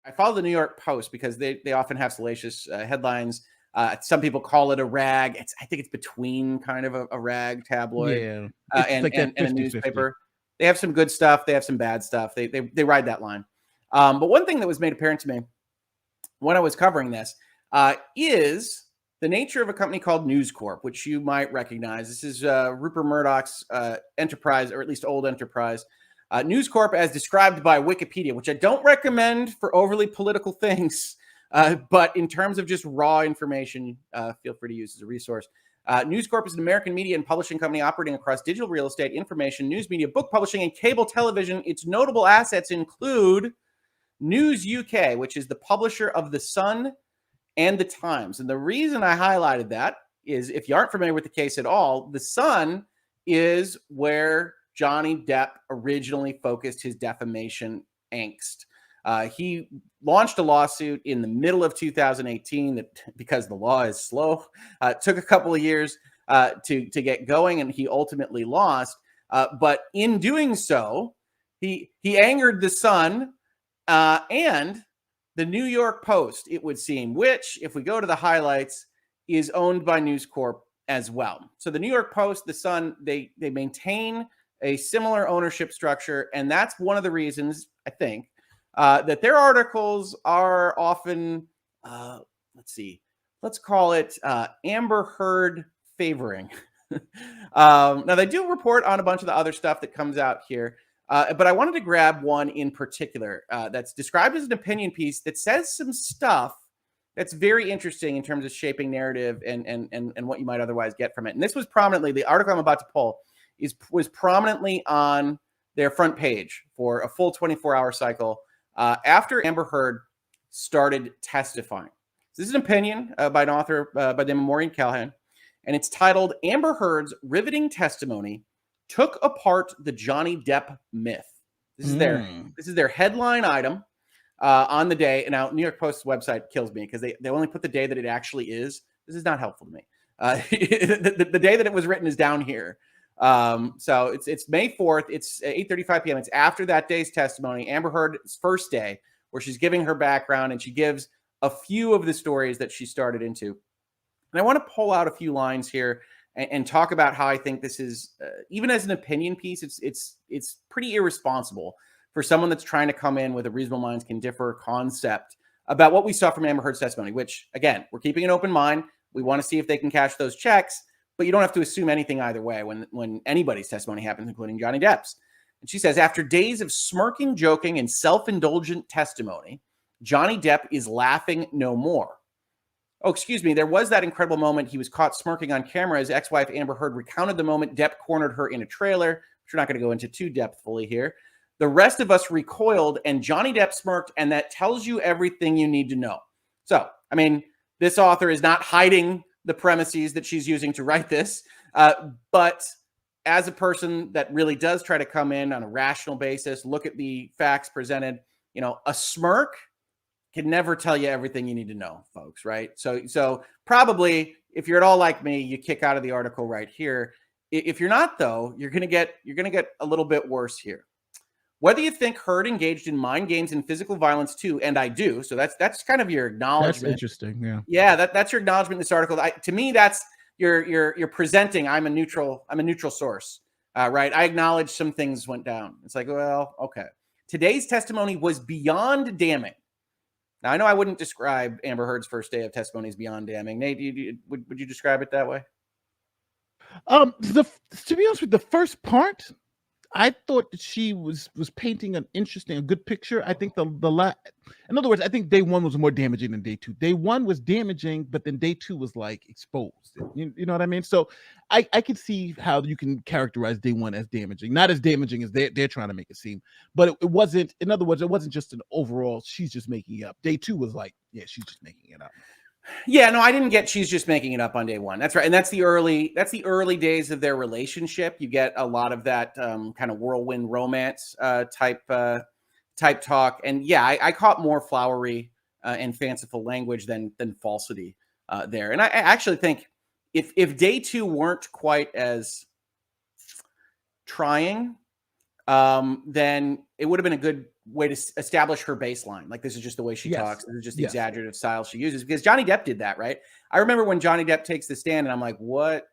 I follow the New York Post because they often have salacious headlines. Some people call it a rag. I think it's between kind of a rag tabloid It's like and a newspaper. They have some good stuff. They have some bad stuff. They ride that line. But one thing that was made apparent to me when I was covering this is the nature of a company called News Corp, which you might recognize. This is Rupert Murdoch's enterprise, or at least old enterprise. News Corp, as described by Wikipedia, which I don't recommend for overly political things, but in terms of just raw information, feel free to use as a resource. News Corp is an American media and publishing company operating across digital real estate, information, news media, book publishing, and cable television. Its notable assets include News UK, which is the publisher of The Sun and The Times. And the reason I highlighted that is, if you aren't familiar with the case at all, The Sun is where Johnny Depp originally focused his defamation angst. He launched a lawsuit in the middle of 2018 that, because the law is slow, took a couple of years to get going, and he ultimately lost. But in doing so, he angered The Sun and the New York Post, it would seem, which, if we go to the highlights, is owned by News Corp as well. So the New York Post, The Sun, they maintain a similar ownership structure, and that's one of the reasons, I think, that their articles are often, let's call it Amber Heard favoring. Now, they do report on a bunch of the other stuff that comes out here, but I wanted to grab one in particular that's described as an opinion piece that says some stuff that's very interesting in terms of shaping narrative and what you might otherwise get from it. And this was prominently, the article I'm about to pull was prominently on their front page for a full 24-hour cycle after Amber Heard started testifying. This is an opinion by an author by the name of Maureen Callahan, and it's titled "Amber Heard's Riveting Testimony Took Apart the Johnny Depp Myth." This is their headline item on the day. And now New York Post's website kills me because they only put the day that it actually is. This is not helpful to me. The day that it was written is down here. So it's May 4th. It's 8:35 p.m. It's after that day's testimony, Amber Heard's first day, where she's giving her background and she gives a few of the stories that she started into. And I want to pull out a few lines here and talk about how I think this is, even as an opinion piece, it's pretty irresponsible for someone that's trying to come in with a reasonable minds can differ concept about what we saw from Amber Heard's testimony, which, again, we're keeping an open mind. We want to see if they can cash those checks, but you don't have to assume anything either way when anybody's testimony happens, including Johnny Depp's. And she says, after days of smirking, joking, and self-indulgent testimony, Johnny Depp is laughing no more. Oh, excuse me. There was that incredible moment. He was caught smirking on camera as ex-wife Amber Heard recounted the moment Depp cornered her in a trailer, which we're not going to go into too depthfully here. The rest of us recoiled, and Johnny Depp smirked, and that tells you everything you need to know. So, I mean, this author is not hiding the premises that she's using to write this, but as a person that really does try to come in on a rational basis, look at the facts presented, a smirk can never tell you everything you need to know, folks, right? So probably, if you're at all like me, you kick out of the article right here. If you're not, though, you're gonna get a little bit worse here. Whether you think Heard engaged in mind games and physical violence too, and I do, so that's kind of your acknowledgement. That's interesting, yeah. Yeah, that's your acknowledgement in this article. To me, that's you're presenting. I'm a neutral source, right? I acknowledge some things went down. It's like, well, okay. Today's testimony was beyond damning. Now, I know I wouldn't describe Amber Heard's first day of testimony as beyond damning. Nate, would you describe it that way? To be honest with the first part, I thought that she was painting a good picture. I think in other words, I think day one was more damaging than day two. Day one was damaging, but then day two was like exposed. You know what I mean? So I can see how you can characterize day one as damaging, not as damaging as they're trying to make it seem. But it wasn't. In other words, it wasn't just an overall. She's just making it up. Day two was like, yeah, she's just making it up. Yeah, no, I didn't get she's just making it up on day one. That's right. And that's the early days of their relationship. You get a lot of that kind of whirlwind romance type talk. And yeah, I caught more flowery and fanciful language than falsity there. And I actually think if day two weren't quite as trying, then it would have been a good way to establish her baseline. Like, this is just the way she Yes. talks. This is just the Yes. exaggerative style she uses, because Johnny Depp did that, right? I remember when Johnny Depp takes the stand and I'm like, what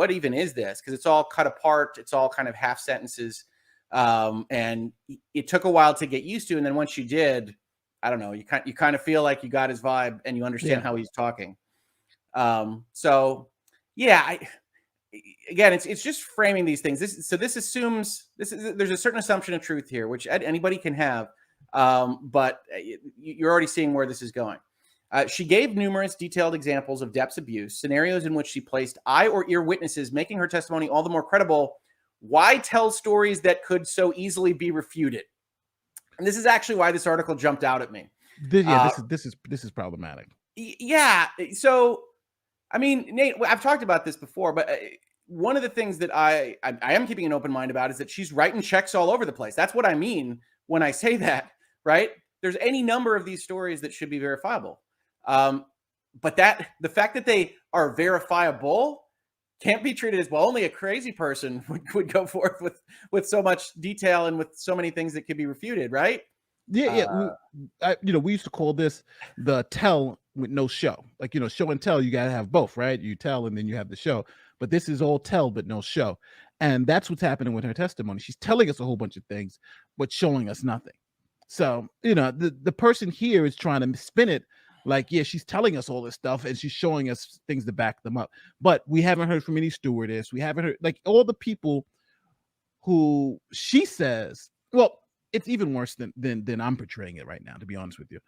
even is this? Because it's all cut apart. It's all kind of half sentences. And it took a while to get used to. And then once you did, I don't know, you kind of feel like you got his vibe and you understand how he's talking. So yeah, again, it's just framing these things. This assumes there's a certain assumption of truth here, which anybody can have. But you're already seeing where this is going. She gave numerous detailed examples of Depp's abuse, scenarios in which she placed eye or ear witnesses, making her testimony all the more credible. Why tell stories that could so easily be refuted? And this is actually why this article jumped out at me. This is problematic. Yeah. So, I mean, Nate, I've talked about this before, but one of the things that I am keeping an open mind about is that she's writing checks all over the place. That's what I mean when I say that, right? There's any number of these stories that should be verifiable. But the fact that they are verifiable can't be treated as, well, only a crazy person would go forth with so much detail and with so many things that could be refuted, right? Yeah. We used to call this the tell with no show. Like, show and tell, you got to have both, right? You tell and then you have the show. But this is all tell but no show. And that's what's happening with her testimony. She's telling us a whole bunch of things, but showing us nothing. So, the person here is trying to spin it like, yeah, she's telling us all this stuff and she's showing us things to back them up. But we haven't heard from any stewardess. We haven't heard, like, all the people who she says, well, it's even worse than I'm portraying it right now, to be honest with you.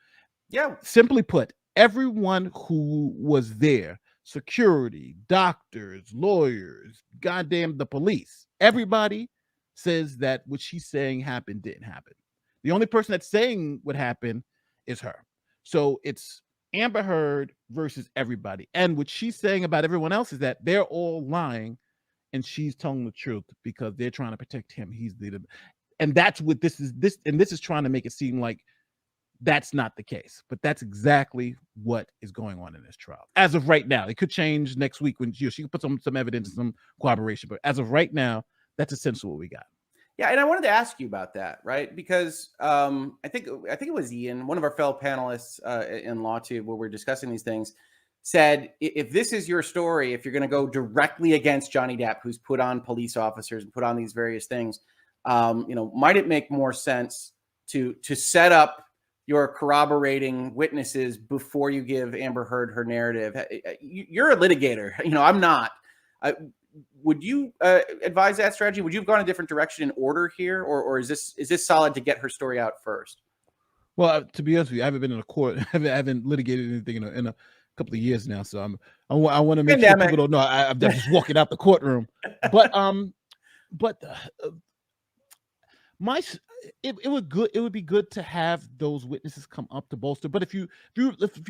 Yeah. Simply put, everyone who was there, security, doctors, lawyers, goddamn the police, everybody says that what she's saying happened didn't happen. The only person that's saying what happened is her. So it's Amber Heard versus everybody. And what she's saying about everyone else is that they're all lying and she's telling the truth because they're trying to protect him. He's the, and that's what this is trying to make it seem like that's not the case. But that's exactly what is going on in this trial. As of right now, it could change next week when she can put some evidence and some corroboration. But as of right now, that's essentially what we got. Yeah, and I wanted to ask you about that, right? Because I think it was Ian, one of our fellow panelists in LawTube, where we're discussing these things, said, if this is your story, if you're going to go directly against Johnny Depp, who's put on police officers and put on these various things, might it make more sense to set up your corroborating witnesses before you give Amber Heard her narrative? You're a litigator, I'm not. Would you advise that strategy? Would you have gone a different direction in order here, or is this solid to get her story out first? Well, to be honest with you, I haven't been in a court. I haven't litigated anything in a couple of years now. So I want to make sure people don't know I'm just walking out the courtroom. But it would be good to have those witnesses come up to bolster. But if you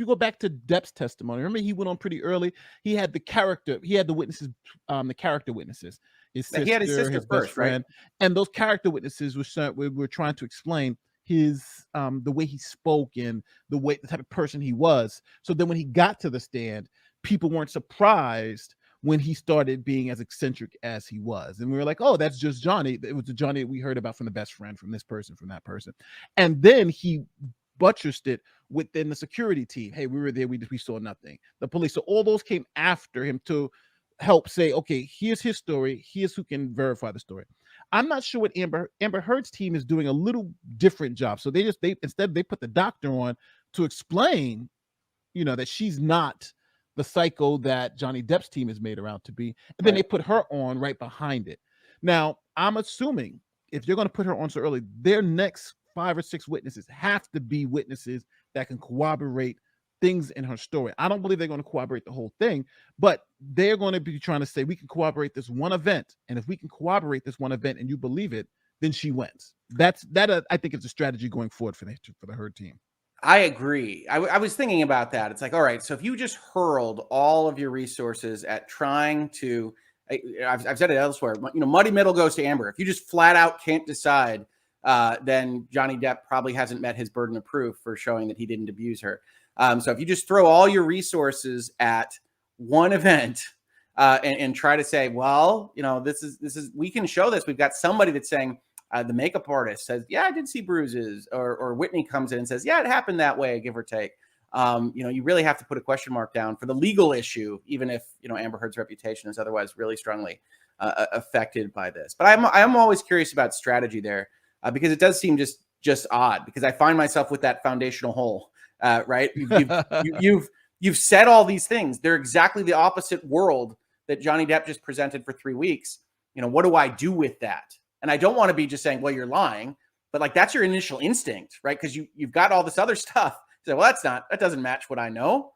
go back to Depp's testimony, remember he went on pretty early. He had the witnesses, the character witnesses. His sister, he had his sister his first, best friend, right? And those character witnesses were trying to explain his the way he spoke and the type of person he was. So then when he got to the stand, people weren't surprised when he started being as eccentric as he was. And we were like, oh, that's just Johnny. It was the Johnny we heard about from the best friend, from this person, from that person. And then he buttressed it within the security team. Hey, we were there, we saw nothing. The police, so all those came after him to help say, okay, here's his story, here's who can verify the story. I'm not sure what Amber Heard's team is doing a little different job. So they instead they put the doctor on to explain, that she's not the psycho that Johnny Depp's team is made her out to be. And then they put her on right behind it. Now, I'm assuming if you're going to put her on so early, their next 5 or 6 witnesses have to be witnesses that can corroborate things in her story. I don't believe they're going to corroborate the whole thing, but they're going to be trying to say, we can corroborate this one event. And if we can corroborate this one event and you believe it, then she wins. That I think is a strategy going forward for the Heard team. I agree. I was thinking about that. It's like, all right, so if you just hurled all of your resources at trying to, I've said it elsewhere, muddy middle goes to Amber. If you just flat out can't decide, then Johnny Depp probably hasn't met his burden of proof for showing that he didn't abuse her. So if you just throw all your resources at one event and try to say, well, this is we can show this. We've got somebody that's saying, The makeup artist says, yeah, I did see bruises, or Whitney comes in and says, yeah, it happened that way, give or take. You really have to put a question mark down for the legal issue, even if, Amber Heard's reputation is otherwise really strongly affected by this. But I'm always curious about strategy there, because it does seem just odd, because I find myself with that foundational hole, right? You've said all these things. They're exactly the opposite world that Johnny Depp just presented for 3 weeks. What do I do with that? And I don't want to be just saying, well, you're lying, but like, that's your initial instinct, right? Because you've got all this other stuff. So, well, that doesn't match what I know.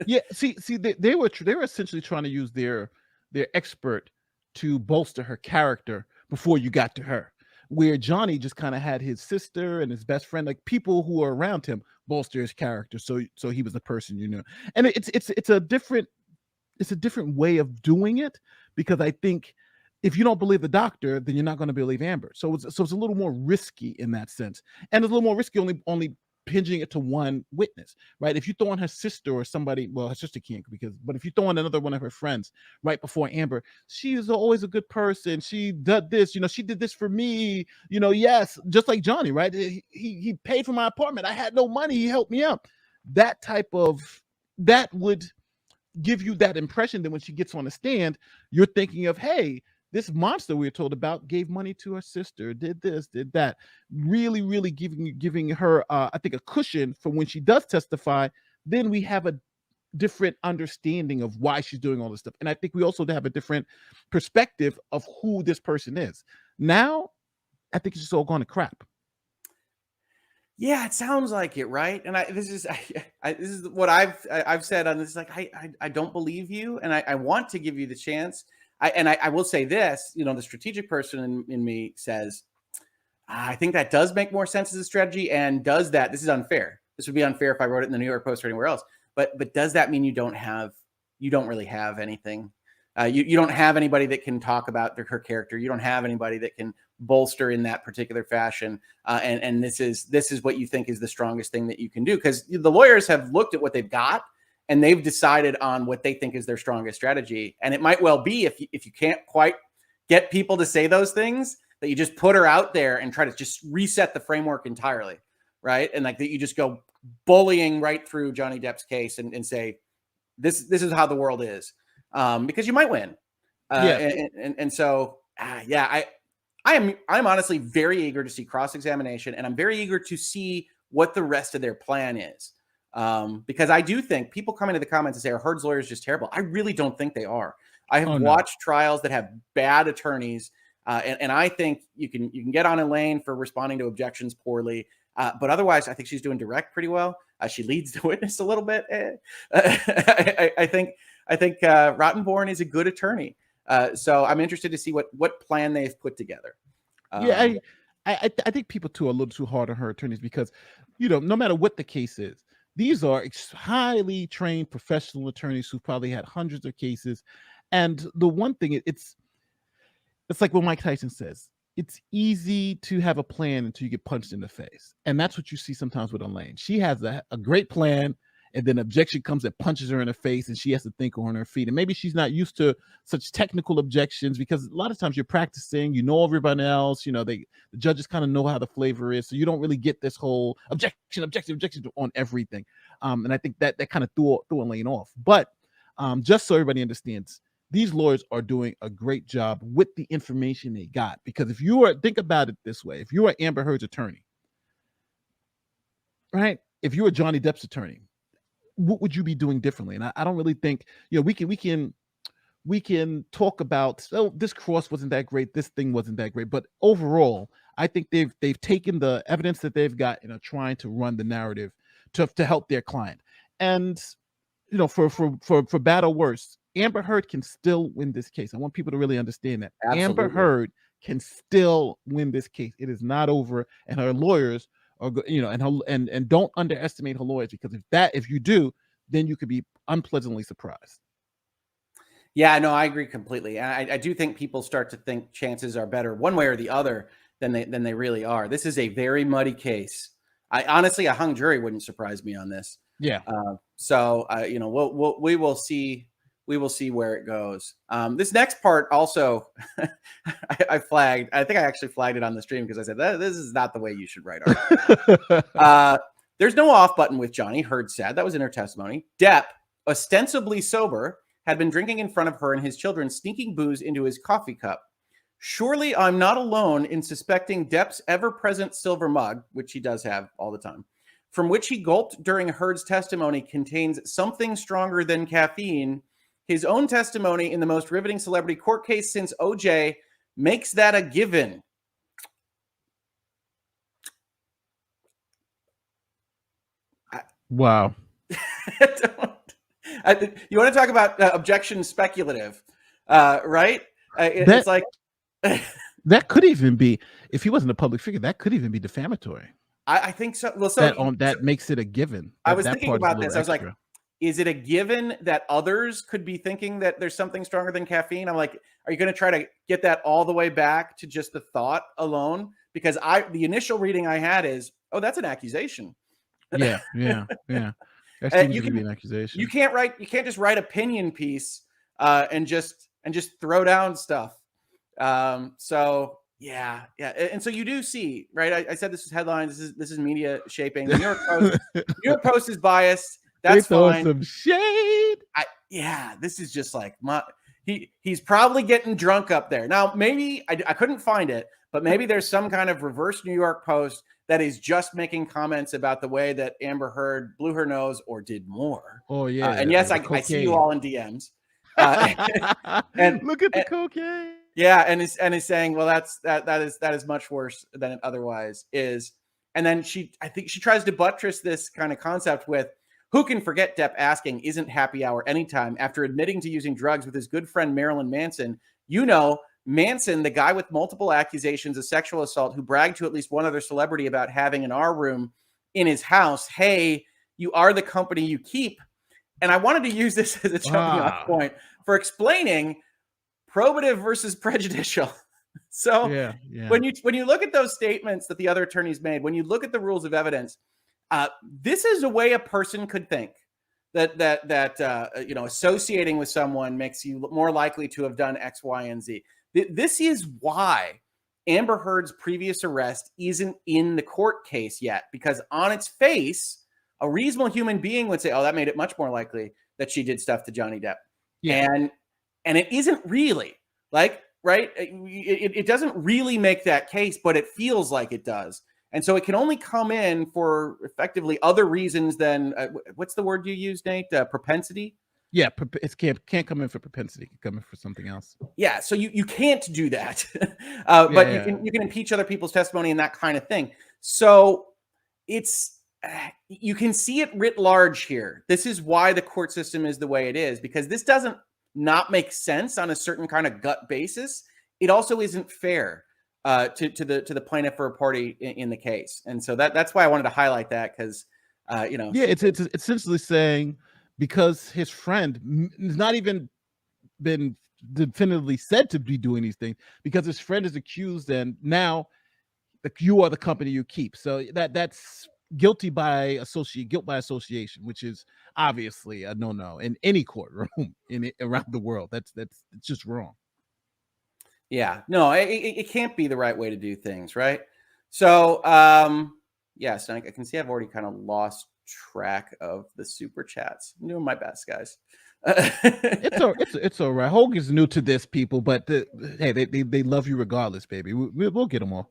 Yeah. See, they were essentially trying to use their expert to bolster her character before you got to her, where Johnny just kind of had his sister and his best friend, like people who are around him, bolster his character. So he was the person, and it's a different way of doing it, because I think if you don't believe the doctor, then you're not going to believe Amber. So it's a little more risky in that sense, and it's a little more risky only pinging it to one witness, right? If you throw on her sister or somebody, well, her sister can't, but if you throw on another one of her friends right before Amber, she is always a good person. She did this, she did this for me, yes, just like Johnny, right? He paid for my apartment. I had no money. He helped me out. That would give you that impression that when she gets on the stand, you're thinking of, hey, this monster we were told about gave money to her sister, did this, did that, really, really giving her, I think, a cushion for when she does testify. Then we have a different understanding of why she's doing all this stuff. And I think we also have a different perspective of who this person is. Now, I think it's just all gone to crap. Yeah, it sounds like it, right? And this is what I've said on this. Like, I don't believe you, and I want to give you the chance. I will say this, the strategic person in me says, I think that does make more sense as a strategy. And this is unfair. This would be unfair if I wrote it in the New York Post or anywhere else. But does that mean you don't really have anything? You don't have anybody that can talk about her character. You don't have anybody that can bolster in that particular fashion. And this is what you think is the strongest thing that you can do, because the lawyers have looked at what they've got and they've decided on what they think is their strongest strategy. And it might well be, if you can't quite get people to say those things, that you just put her out there and try to just reset the framework entirely, right? And like that you just go bullying right through Johnny Depp's case and say, this is how the world is, because you might win. So I'm honestly very eager to see cross-examination, and I'm very eager to see what the rest of their plan is. Because I do think people come into the comments and say, are Heard's lawyers just terrible? I really don't think they are. I have watched trials that have bad attorneys, and I think you can get on Elaine for responding to objections poorly, but otherwise, I think she's doing direct pretty well. She leads the witness a little bit. I think Rottenborn is a good attorney, so I'm interested to see what plan they've put together. I think people too are a little too hard on her attorneys, because no matter what the case is, these are highly trained professional attorneys who probably had hundreds of cases. And the one thing, it's like what Mike Tyson says, it's easy to have a plan until you get punched in the face. And that's what you see sometimes with Elaine. She has a great plan, and then objection comes that punches her in the face, and she has to think on her feet. And maybe she's not used to such technical objections, because a lot of times you're practicing, everybody else, the judges kind of know how the flavor is. So you don't really get this whole objection on everything. And I think that kind of threw Elaine off. But just so everybody understands, these lawyers are doing a great job with the information they got. Because think about it this way, if you are Amber Heard's attorney, right? If you were Johnny Depp's attorney, what would you be doing differently? And I don't really think, we can talk about, this cross wasn't that great, this thing wasn't that great, but overall, I think they've taken the evidence that they've got and are trying to run the narrative to help their client. And for bad or worse, Amber Heard can still win this case. I want people to really understand that. Absolutely. Amber Heard can still win this case. It is not over, and her lawyers are, and don't underestimate her lawyers, because if you do, then you could be unpleasantly surprised. Yeah, no, I agree completely. And I do think people start to think chances are better one way or the other than they really are. This is a very muddy case. Honestly, a hung jury wouldn't surprise me on this. Yeah. So we will see we will see where it goes. This next part also, I flagged. I think I actually flagged it on the stream because I said, this is not the way you should write art. There's no off button with Johnny, Heard said. That was in her testimony. Depp, ostensibly sober, had been drinking in front of her and his children, sneaking booze into his coffee cup. Surely I'm not alone in suspecting Depp's ever-present silver mug, which he does have all the time, from which he gulped during Heard's testimony, contains something stronger than caffeine. His own testimony in the most riveting celebrity court case since OJ makes that a given. Wow. You want to talk about objection speculative, right? It's like that could even be, if he wasn't a public figure, that could even be defamatory. I think so. Well, so that makes it a given. I was thinking about this. I was like, is it a given that others could be thinking that there's something stronger than caffeine? I'm like, are you going to try to get that all the way back to just the thought alone? Because the initial reading I had is, oh, that's an accusation. Yeah. That seems to be an accusation. You can't just write opinion piece and just throw down stuff. So yeah. And so you do see, right? I said this is headlines. This is media shaping. The New York Post is biased. That's fine. Some shade. This is just like he's probably getting drunk up there. Now, maybe I couldn't find it, but maybe there's some kind of reverse New York Post that is just making comments about the way that Amber Heard blew her nose or did more. Oh yeah. And yes, I see you all in DMs. And look at the cocaine. Yeah, and is saying, well, that is much worse than it otherwise is. And then I think she tries to buttress this kind of concept with, who can forget Depp asking, isn't happy hour anytime, after admitting to using drugs with his good friend Marilyn Manson? You know, Manson, the guy with multiple accusations of sexual assault who bragged to at least one other celebrity about having an R room in his house. Hey, you are the company you keep. And I wanted to use this as a jumping off point for explaining probative versus prejudicial. So when you look at those statements that the other attorneys made, when you look at the rules of evidence, this is a way a person could think that associating with someone makes you more likely to have done X, Y, and Z. This is why Amber Heard's previous arrest isn't in the court case yet, because on its face, a reasonable human being would say, oh, that made it much more likely that she did stuff to Johnny Depp. Yeah. And it isn't really like, right. It doesn't really make that case, but it feels like it does. And so it can only come in for effectively other reasons than what's the word you use, Nate? Propensity. Yeah, it can't come in for propensity. It can come in for something else. Yeah, so you can't do that, but you can impeach other people's testimony and that kind of thing. So it's you can see it writ large here. This is why the court system is the way it is, because this doesn't not make sense on a certain kind of gut basis. It also isn't fair to the plaintiff or a party in the case, and so that's why I wanted to highlight that, because it's essentially saying, because his friend has not even been definitively said to be doing these things, because his friend is accused, and now you are the company you keep. So that's guilt by association, which is obviously a no in any courtroom around the world. That's just wrong. Yeah, no, it can't be the right way to do things, right? So yes, I can see I've already kind of lost track of the super chats. I'm doing my best, guys. It's all right. Hoeg is new to this, people, but hey, they love you regardless, baby. We'll get them all.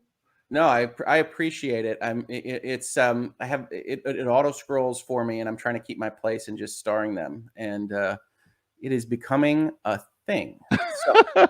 No, I appreciate it. It auto scrolls for me, and I'm trying to keep my place and just starring them, and it is becoming a thing. So,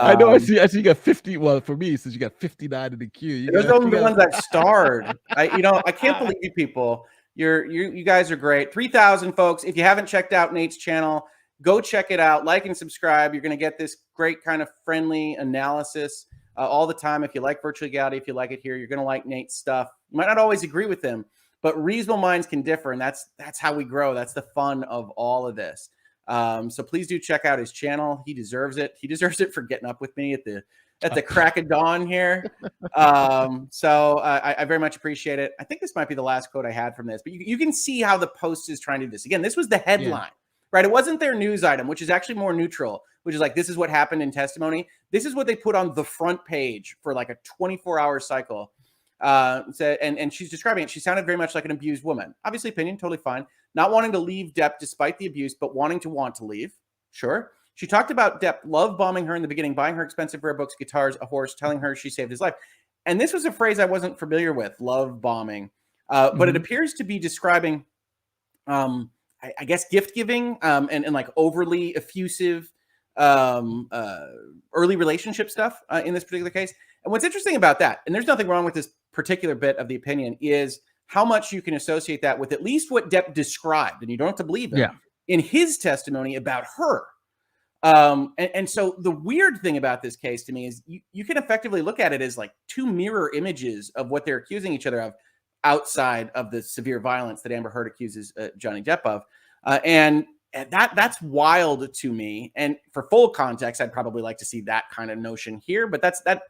I know. I see you got 50. Well, for me, since you got 59 in the queue, those are the ones that starred. I can't believe you people. You guys are great. 3,000 folks. If you haven't checked out Nate's channel, go check it out. Like and subscribe. You're going to get this great kind of friendly analysis all the time. If you like virtual legality, if you like it here, you're going to like Nate's stuff. You might not always agree with him, but reasonable minds can differ, and that's how we grow. That's the fun of all of this. So please do check out his channel. He deserves it. He deserves it for getting up with me at the crack of dawn here. So I very much appreciate it. I think this might be the last quote I had from this, but you can see how the Post is trying to do this. Again, this was the headline. right? It wasn't their news item, which is actually more neutral, which is like, this is what happened in testimony. This is what they put on the front page for like a 24-hour cycle. And she's describing it. She sounded very much like an abused woman. Obviously, opinion, totally fine. Not wanting to leave Depp despite the abuse, but wanting to want to leave. Sure. She talked about Depp love bombing her in the beginning, buying her expensive rare books, guitars, a horse, telling her she saved his life. And this was a phrase I wasn't familiar with, love bombing. But it appears to be describing, I guess, gift giving and like overly effusive early relationship stuff in this particular case. And what's interesting about that, and there's nothing wrong with this particular bit of the opinion, is how much you can associate that with at least what Depp described, and you don't have to believe it, in his testimony about her. And so the weird thing about this case to me is you can effectively look at it as like two mirror images of what they're accusing each other of outside of the severe violence that Amber Heard accuses Johnny Depp of. And that's wild to me. And for full context, I'd probably like to see that kind of notion here, but that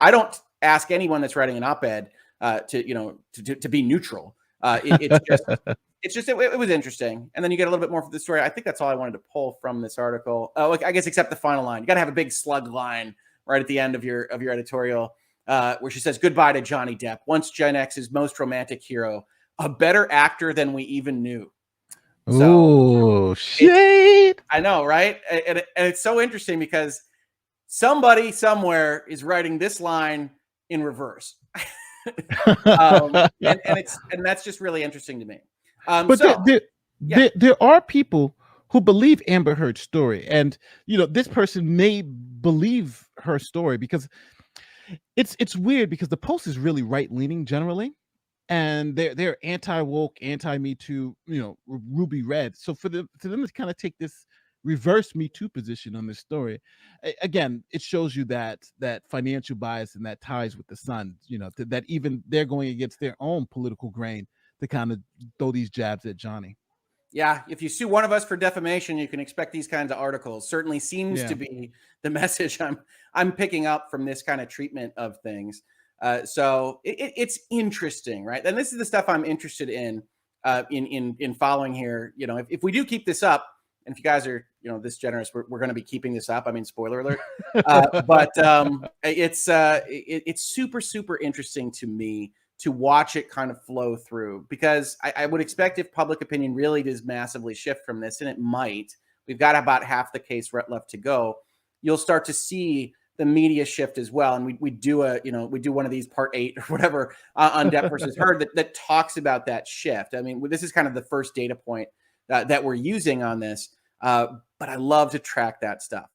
I don't ask anyone that's writing an op-ed to be neutral. It was interesting. And then you get a little bit more for the story. I think that's all I wanted to pull from this article. I guess except the final line. You got to have a big slug line right at the end of your editorial, where she says, "Goodbye to Johnny Depp, once Gen X's most romantic hero, a better actor than we even knew." So, shade. I know, right? And it's so interesting because somebody somewhere is writing this line in reverse. And that's just really interesting to me. But there are people who believe Amber Heard's story, and this person may believe her story because it's weird because the Post is really right leaning generally, and they're anti-woke, anti-Me Too, ruby red. So for them to kind of take this reverse Me Too position on this story, again, it shows you that financial bias and that ties with the Sun, that even they're going against their own political grain to kind of throw these jabs at Johnny. Yeah, if you sue one of us for defamation, you can expect these kinds of articles. Certainly seems to be the message I'm picking up from this kind of treatment of things. So it's interesting, right? And this is the stuff I'm interested in following here. If we do keep this up, and if you guys are this generous, we're going to be keeping this up. I mean, spoiler alert. But it's super, super interesting to me to watch it kind of flow through, because I would expect if public opinion really does massively shift from this, and it might, we've got about half the case left to go, you'll start to see the media shift as well. And we do one of these part 8 or whatever on Depp versus Heard that talks about that shift. I mean, this is kind of the first data point that we're using on this, but I love to track that stuff.